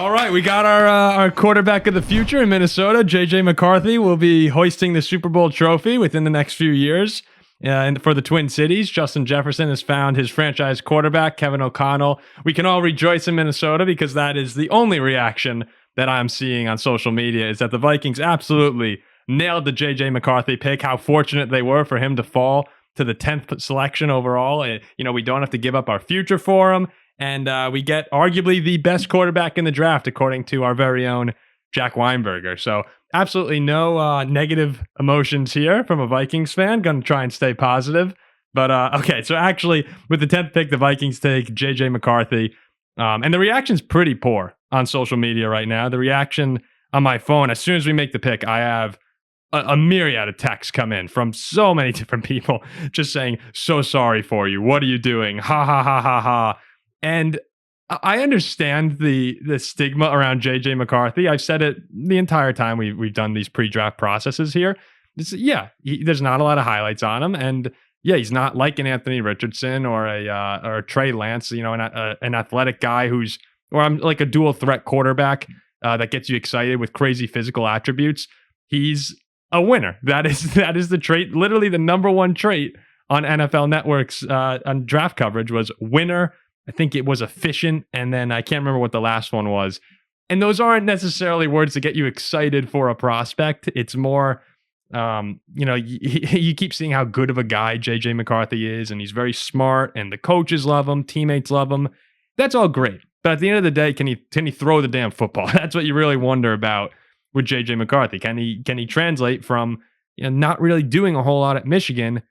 All right, we got our quarterback of the future in Minnesota. JJ McCarthy will be hoisting the Super Bowl trophy within the next few years. And for the Twin Cities, Justin Jefferson has found his franchise quarterback, Kevin O'Connell. We can all rejoice in Minnesota because that is the only reaction that I'm seeing on social media is that the Vikings absolutely nailed the JJ McCarthy pick. How fortunate they were for him to fall to the 10th selection overall. We don't have to give up our future for him. And we get arguably the best quarterback in the draft, according to our very own Jack Weinberger. So absolutely no negative emotions here from a Vikings fan. Going to try and stay positive. But okay, so actually with the 10th pick, the Vikings take JJ McCarthy. And the reaction's pretty poor on social media right now. The reaction on my phone, as soon as we make the pick, I have a myriad of texts come in from so many different people just saying, so sorry for you. What are you doing? Ha, ha, ha, ha, ha. And I understand the stigma around JJ McCarthy. I've said it the entire time we've done these pre-draft processes here. There's not a lot of highlights on him, and yeah, he's not like an Anthony Richardson or a Trey Lance, an athletic guy or I'm like a dual threat quarterback that gets you excited with crazy physical attributes. He's a winner. That is the trait, literally the number one trait on NFL Network's on draft coverage was winner. I think it was efficient, and then I can't remember what the last one was. And those aren't necessarily words to get you excited for a prospect. It's more, you keep seeing how good of a guy JJ McCarthy is, and he's very smart, and the coaches love him, teammates love him. That's all great. But at the end of the day, can he throw the damn football? That's what you really wonder about with JJ McCarthy. Can he translate from not really doing a whole lot at Michigan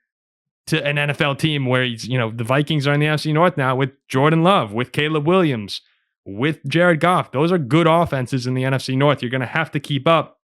to an NFL team where he's, the Vikings are in the NFC North now with Jordan Love, with Caleb Williams, with Jared Goff. Those are good offenses in the NFC North. You're going to have to keep up.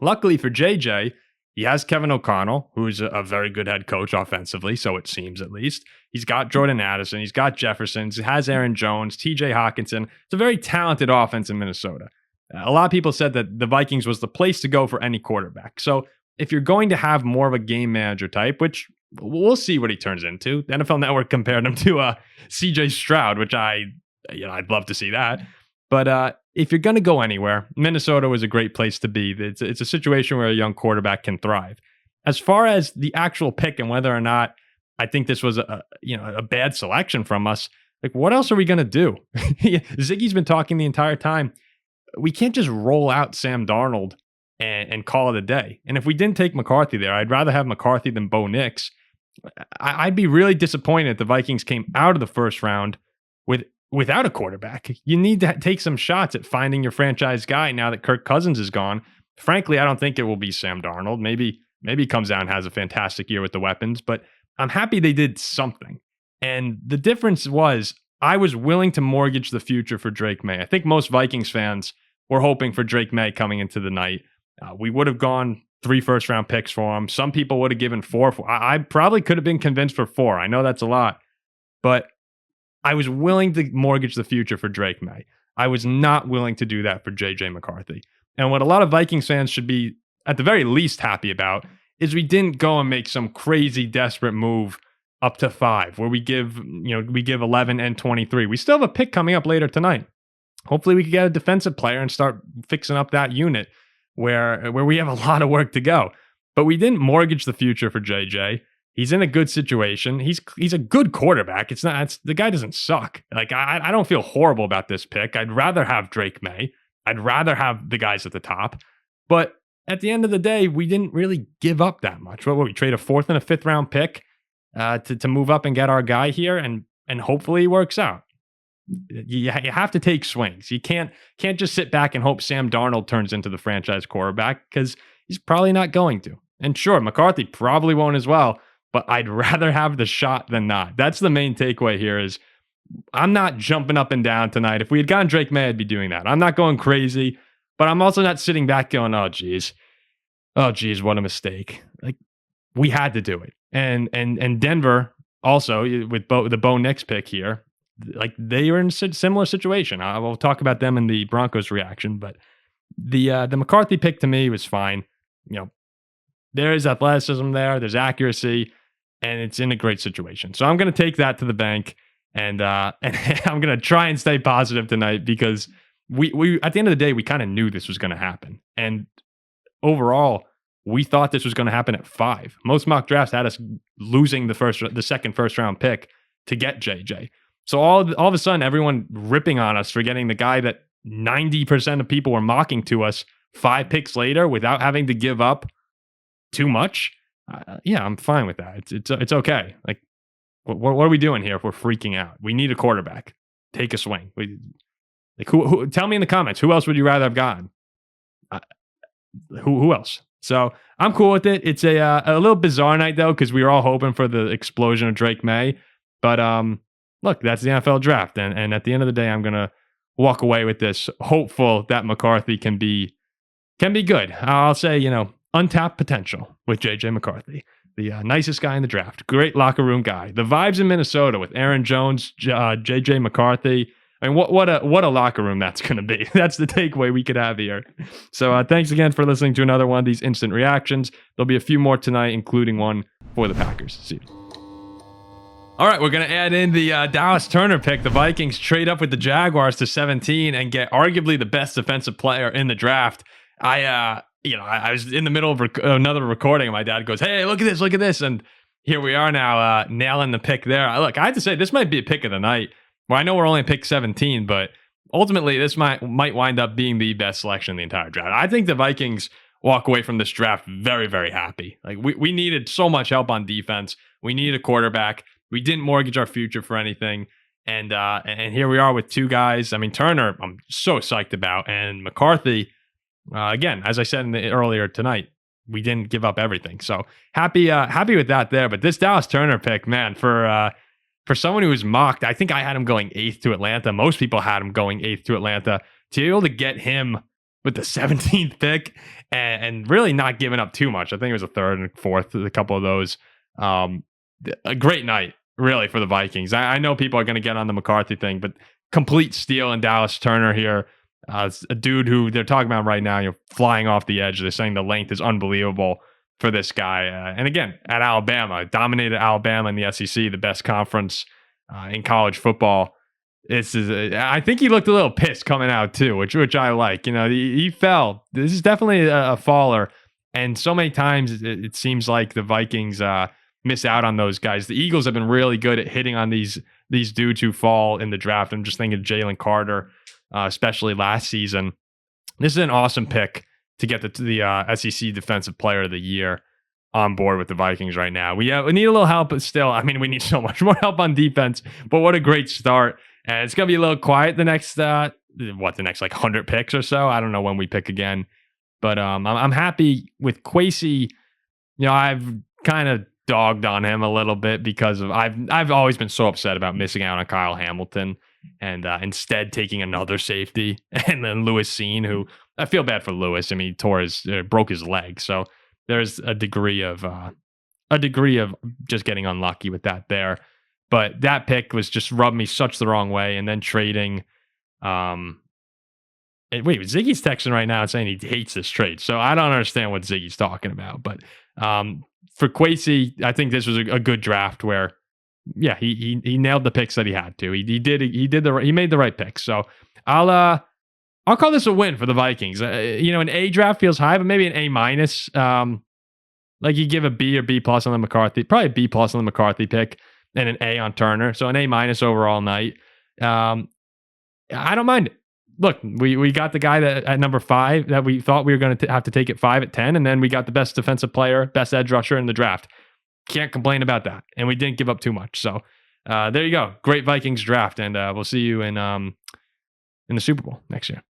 Luckily for JJ, he has Kevin O'Connell, who's a very good head coach offensively, so it seems at least. He's got Jordan Addison. He's got Jefferson. He has Aaron Jones, TJ Hawkinson. It's a very talented offense in Minnesota. A lot of people said that the Vikings was the place to go for any quarterback. So if you're going to have more of a game manager type, which we'll see what he turns into. The NFL Network compared him to CJ Stroud, which I'd love to see that. But if you're going to go anywhere, Minnesota was a great place to be. It's a situation where a young quarterback can thrive. As far as the actual pick and whether or not I think this was a bad selection from us, like what else are we going to do? Ziggy's been talking the entire time. We can't just roll out Sam Darnold and call it a day. And if we didn't take McCarthy there, I'd rather have McCarthy than Bo Nix. I'd be really disappointed if the Vikings came out of the first round without a quarterback. You need to take some shots at finding your franchise guy now that Kirk Cousins is gone. Frankly, I don't think it will be Sam Darnold. Maybe he comes out and has a fantastic year with the weapons, but I'm happy they did something. And the difference was I was willing to mortgage the future for Drake May. I think most Vikings fans were hoping for Drake May coming into the night. We would have gone 3 first-round picks for him. Some people would have given 4. I probably could have been convinced for 4. I know that's a lot. But I was willing to mortgage the future for Drake May. I was not willing to do that for JJ McCarthy. And what a lot of Vikings fans should be, at the very least, happy about is we didn't go and make some crazy, desperate move up to 5, where we give 11 and 23. We still have a pick coming up later tonight. Hopefully we could get a defensive player and start fixing up that unit where we have a lot of work to go. But we didn't mortgage the future for JJ. He's in a good situation. He's a good quarterback. The guy doesn't suck. Like I don't feel horrible about this pick. I'd rather have Drake May. I'd rather have the guys at the top. But at the end of the day, we didn't really give up that much. What we trade a 4th and a 5th round pick to move up and get our guy here, and hopefully it works out. You have to take swings. You can't just sit back and hope Sam Darnold turns into the franchise quarterback, because he's probably not going to. And sure, McCarthy probably won't as well, but I'd rather have the shot than not. That's the main takeaway here is I'm not jumping up and down tonight. If we had gotten Drake May, I'd be doing that. I'm not going crazy, but I'm also not sitting back going, oh geez, what a mistake. Like, we had to do it. And Denver also, with the Bo Nix pick here, like they were in a similar situation. I will talk about them in the Broncos reaction, but the McCarthy pick to me was fine. There is athleticism there, there's accuracy, and it's in a great situation. So I'm going to take that to the bank, and I'm going to try and stay positive tonight, because we at the end of the day, we kind of knew this was going to happen. And overall, we thought this was going to happen at 5. Most mock drafts had us losing the second first round pick to get JJ. So all of a sudden, everyone ripping on us for getting the guy that 90% of people were mocking to us 5 picks later without having to give up too much. Yeah, I'm fine with that. It's okay. Like, what are we doing here if we're freaking out? We need a quarterback. Take a swing. Who? Tell me in the comments. Who else would you rather have gotten? Who else? So I'm cool with it. It's a little bizarre night though, because we were all hoping for the explosion of Drake May. But look, that's the NFL draft, and at the end of the day, I'm gonna walk away with this hopeful that McCarthy can be good. I'll say, untapped potential with JJ McCarthy, the nicest guy in the draft, great locker room guy. The vibes in Minnesota with Aaron Jones, JJ McCarthy. I mean, what a locker room that's going to be. That's the takeaway we could have here. So thanks again for listening to another one of these instant reactions. There'll be a few more tonight, including one for the Packers. See you. All right, we're going to add in the Dallas Turner pick. The Vikings trade up with the Jaguars to 17 and get arguably the best defensive player in the draft. I was in the middle of another recording, and my dad goes, "Hey, look at this," and here we are now nailing the pick there. Look, I have to say, this might be a pick of the night. Well, I know we're only pick 17, but ultimately this might wind up being the best selection in the entire draft. I think the Vikings walk away from this draft very, very happy. Like we needed so much help on defense. We needed a quarterback. We didn't mortgage our future for anything. And here we are with 2 guys. I mean, Turner, I'm so psyched about. And McCarthy, again, as I said earlier tonight, we didn't give up everything. So happy with that there. But this Dallas Turner pick, man, for someone who was mocked, I think I had him going 8th to Atlanta. Most people had him going 8th to Atlanta. To be able to get him with the 17th pick and really not giving up too much. I think it was a 3rd and 4th, a couple of those. A great night, really, for the Vikings. I know people are going to get on the McCarthy thing, but complete steal in Dallas Turner here. A dude who they're talking about right now, flying off the edge. They're saying the length is unbelievable for this guy. And again, at Alabama, dominated Alabama in the SEC, the best conference in college football. I think he looked a little pissed coming out too, which I like. He fell. This is definitely a faller. And so many times it seems like the Vikings miss out on those guys. The Eagles have been really good at hitting on these dudes who fall in the draft. I'm just thinking of Jalen Carter, especially last season. This is an awesome pick to get the SEC Defensive Player of the Year on board with the Vikings right now. We need a little help, but still, I mean, we need so much more help on defense. But what a great start. And it's going to be a little quiet the next, the next like 100 picks or so. I don't know when we pick again. But I'm happy with Kwesi. I've kind of dogged on him a little bit because of I've always been so upset about missing out on Kyle Hamilton and instead taking another safety and then Lewis Seen, who I feel bad for Lewis. I mean, he broke his leg, so there's a degree of just getting unlucky with that there. But that pick was just rubbed me such the wrong way. And then trading, wait, Ziggy's texting right now and saying he hates this trade. So I don't understand what Ziggy's talking about. But for Kwesi, I think this was a good draft where, yeah, he nailed the picks that he had to. He made the right picks. So I'll call this a win for the Vikings. An A draft feels high, but maybe an A minus. Like you give a B or B plus on the McCarthy, probably a B plus on the McCarthy pick, and an A on Turner. So an A minus overall night. I don't mind it. Look, we got the guy that at number 5 that we thought we were going to have to take at 5 at 10, and then we got the best defensive player, best edge rusher in the draft. Can't complain about that, and we didn't give up too much. So there you go, great Vikings draft, and we'll see you in the Super Bowl next year.